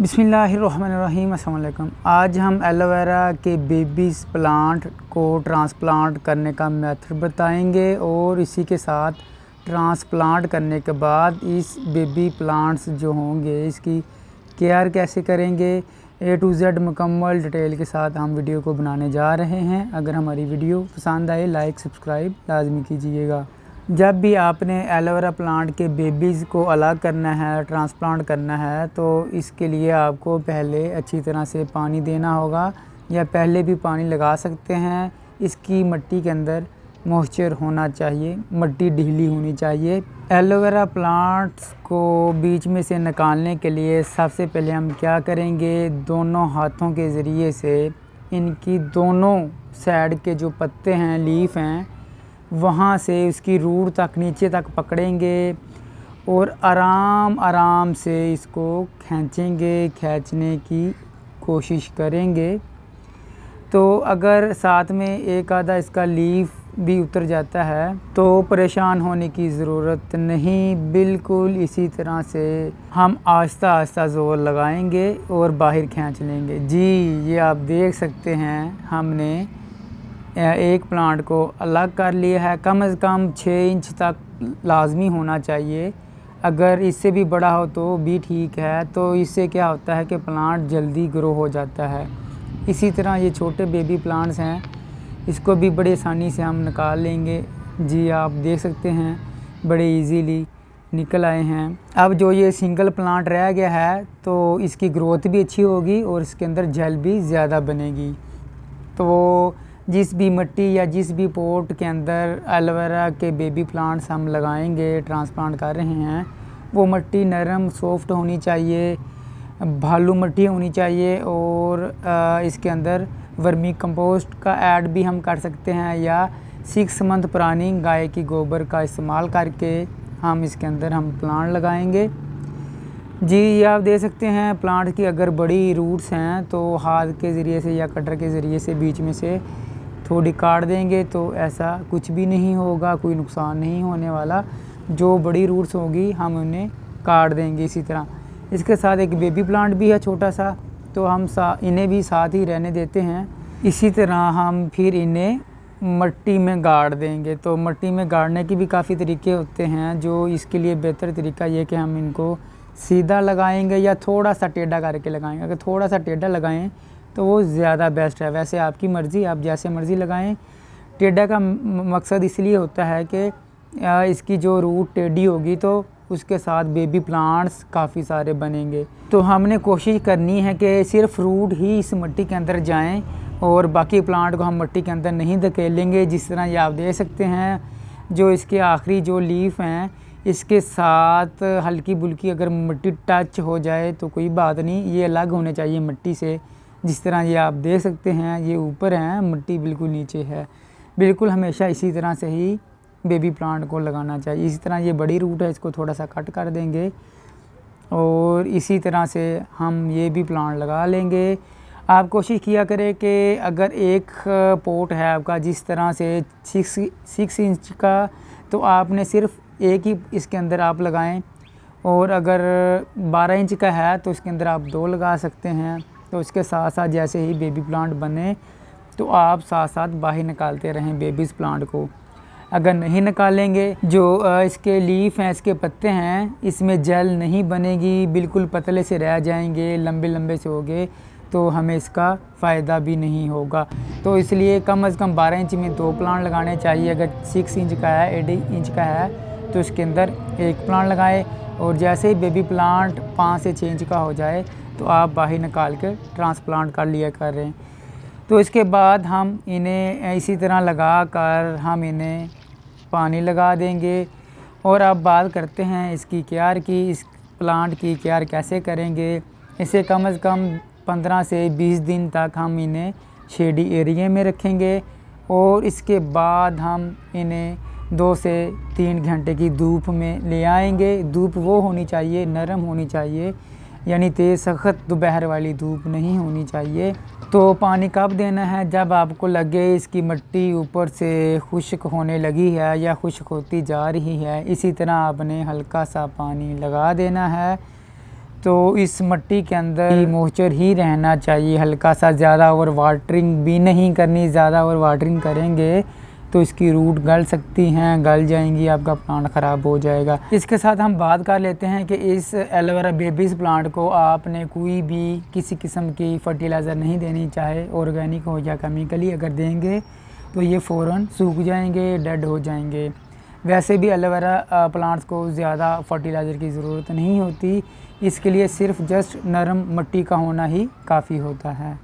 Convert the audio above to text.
बिस्मिल्लाहिर्रहमानिर्रहीम। अस्सलाम वालेकुम। आज हम एलोवेरा के बेबीज़ प्लांट को ट्रांसप्लांट करने का मेथड बताएंगे और इसी के साथ ट्रांसप्लांट करने के बाद इस बेबी प्लांट्स जो होंगे इसकी केयर कैसे करेंगे, A to Z मुकम्मल डिटेल के साथ हम वीडियो को बनाने जा रहे हैं। अगर हमारी वीडियो पसंद आए लाइक सब्सक्राइब लाजमी कीजिएगा। जब भी आपने एलोवेरा प्लांट के बेबीज़ को अलग करना है, ट्रांसप्लांट करना है, तो इसके लिए आपको पहले अच्छी तरह से पानी देना होगा या पहले भी पानी लगा सकते हैं। इसकी मिट्टी के अंदर मॉइस्चर होना चाहिए, मिट्टी ढीली होनी चाहिए। एलोवेरा प्लांट्स को बीच में से निकालने के लिए सबसे पहले हम क्या करेंगे, दोनों हाथों के ज़रिए से इनकी दोनों साइड के जो पत्ते हैं, लीफ हैं, वहाँ से उसकी रूट तक नीचे तक पकड़ेंगे और आराम आराम से इसको खींचेंगे, खींचने की कोशिश करेंगे। तो अगर साथ में एक आधा इसका लीफ भी उतर जाता है तो परेशान होने की ज़रूरत नहीं। बिल्कुल इसी तरह से हम आहिस्ता आहिस्ता ज़ोर लगाएंगे और बाहर खींच लेंगे। जी, ये आप देख सकते हैं हमने एक प्लांट को अलग कर लिया है। कम से कम 6 इंच तक लाजमी होना चाहिए। अगर इससे भी बड़ा हो तो भी ठीक है। तो इससे क्या होता है कि प्लांट जल्दी ग्रो हो जाता है। इसी तरह ये छोटे बेबी प्लांट्स हैं, इसको भी बड़ी आसानी से हम निकाल लेंगे। जी, आप देख सकते हैं बड़े इजीली निकल आए हैं। अब जो ये सिंगल प्लांट रह गया है तो इसकी ग्रोथ भी अच्छी होगी और इसके अंदर जल भी ज़्यादा बनेगी। तो जिस भी मिट्टी या जिस भी पोट के अंदर एलोवेरा के बेबी प्लांट्स हम लगाएंगे, ट्रांसप्लांट कर रहे हैं, वो मिट्टी नरम सॉफ्ट होनी चाहिए, भालू मिट्टी होनी चाहिए। और इसके अंदर वर्मी कंपोस्ट का ऐड भी हम कर सकते हैं या 6 मंथ पुरानी गाय की गोबर का इस्तेमाल करके हम इसके अंदर हम प्लांट लगाएंगे। जी, ये आप देख सकते हैं प्लांट की अगर बड़ी रूट्स हैं तो हाथ के ज़रिए से या कटर के ज़रिए से बीच में से थोड़ी काट देंगे तो ऐसा कुछ भी नहीं होगा, कोई नुकसान नहीं होने वाला। जो बड़ी रूट्स होगी हम उन्हें काट देंगे। इसी तरह इसके साथ एक बेबी प्लांट भी है छोटा सा, तो हम इन्हें भी साथ ही रहने देते हैं। इसी तरह हम फिर इन्हें मिट्टी में गाड़ देंगे। तो मिट्टी में गाड़ने की भी काफ़ी तरीके होते हैं। जो इसके लिए बेहतर तरीका ये कि हम इनको सीधा लगाएंगे या थोड़ा सा टेढ़ा करके लगाएंगे। अगर थोड़ा सा टेढ़ा लगाएं तो वो ज़्यादा बेस्ट है। वैसे आपकी मर्ज़ी, आप जैसे मर्ज़ी लगाएं। टेढ़ा का मकसद इसलिए होता है कि इसकी जो रूट टेढ़ी होगी तो उसके साथ बेबी प्लांट्स काफ़ी सारे बनेंगे। तो हमने कोशिश करनी है कि सिर्फ रूट ही इस मिट्टी के अंदर जाएं और बाकी प्लांट को हम मिट्टी के अंदर नहीं धकेलेंगे। जिस तरह ये आप देख सकते हैं, जो इसके आखिरी जो लीफ हैं इसके साथ हल्की बुल्की अगर मिट्टी टच हो जाए तो कोई बात नहीं, ये अलग होने चाहिए मिट्टी से। जिस तरह ये आप देख सकते हैं, ये ऊपर हैं, मिट्टी बिल्कुल नीचे है। बिल्कुल हमेशा इसी तरह से ही बेबी प्लांट को लगाना चाहिए। इसी तरह ये बड़ी रूट है, इसको थोड़ा सा कट कर देंगे और इसी तरह से हम ये भी प्लांट लगा लेंगे। आप कोशिश किया करें कि अगर एक पोट है आपका जिस तरह से 6 इंच का, तो आपने सिर्फ एक ही इसके अंदर आप लगाएं। और अगर 12 इंच का है तो इसके अंदर आप 2 लगा सकते हैं। तो इसके साथ साथ जैसे ही बेबी प्लांट बने तो आप साथ साथ बाहर निकालते रहें बेबीज़ प्लांट को। अगर नहीं निकालेंगे, जो इसके लीफ हैं, इसके पत्ते हैं, इसमें जल नहीं बनेगी, बिल्कुल पतले से रह जाएंगे, लंबे लंबे से होंगे, तो हमें इसका फ़ायदा भी नहीं होगा। तो इसलिए कम से कम 12 इंच में 2 प्लांट लगाने चाहिए। अगर 6 इंच का है, 8 इंच का है, तो इसके अंदर 1 प्लांट लगाएं। और जैसे ही बेबी प्लांट 5 से 6 इंच का हो जाए तो आप बाहर निकाल कर ट्रांसप्लांट कर लिया करें। तो इसके बाद हम इन्हें इसी तरह लगा कर हम इन्हें पानी लगा देंगे। और अब बात करते हैं इसकी केयर की। इस प्लांट की केयर कैसे करेंगे। इसे कम से कम 15 से 20 दिन तक हम इन्हें शेडी एरिया में रखेंगे और इसके बाद हम इन्हें 2 से 3 घंटे की धूप में ले आएंगे। धूप वो होनी चाहिए, नरम होनी चाहिए, यानी तेज़ सख्त दोपहर वाली धूप नहीं होनी चाहिए। तो पानी कब देना है, जब आपको लगे इसकी मिट्टी ऊपर से खुश्क होने लगी है या खुश्क होती जा रही है, इसी तरह आपने हल्का सा पानी लगा देना है। तो इस मिट्टी के अंदर मॉइस्चर ही रहना चाहिए हल्का सा, ज़्यादा ओवर वाटरिंग भी नहीं करनी। ज़्यादा ओवर वाटरिंग करेंगे तो इसकी रूट गल सकती हैं, गल जाएंगी, आपका प्लांट ख़राब हो जाएगा। इसके साथ हम बात कर लेते हैं कि इस एलोवेरा बेबीज़ प्लांट को आपने कोई भी किसी किस्म की फर्टिलाइज़र नहीं देनी, चाहे ऑर्गेनिक हो या केमिकली। अगर देंगे तो ये फ़ौरन सूख जाएंगे, डेड हो जाएंगे। वैसे भी एलोवेरा प्लांट्स को ज़्यादा फर्टिलाइज़र की ज़रूरत नहीं होती, इसके लिए सिर्फ जस्ट नरम मिट्टी का होना ही काफ़ी होता है।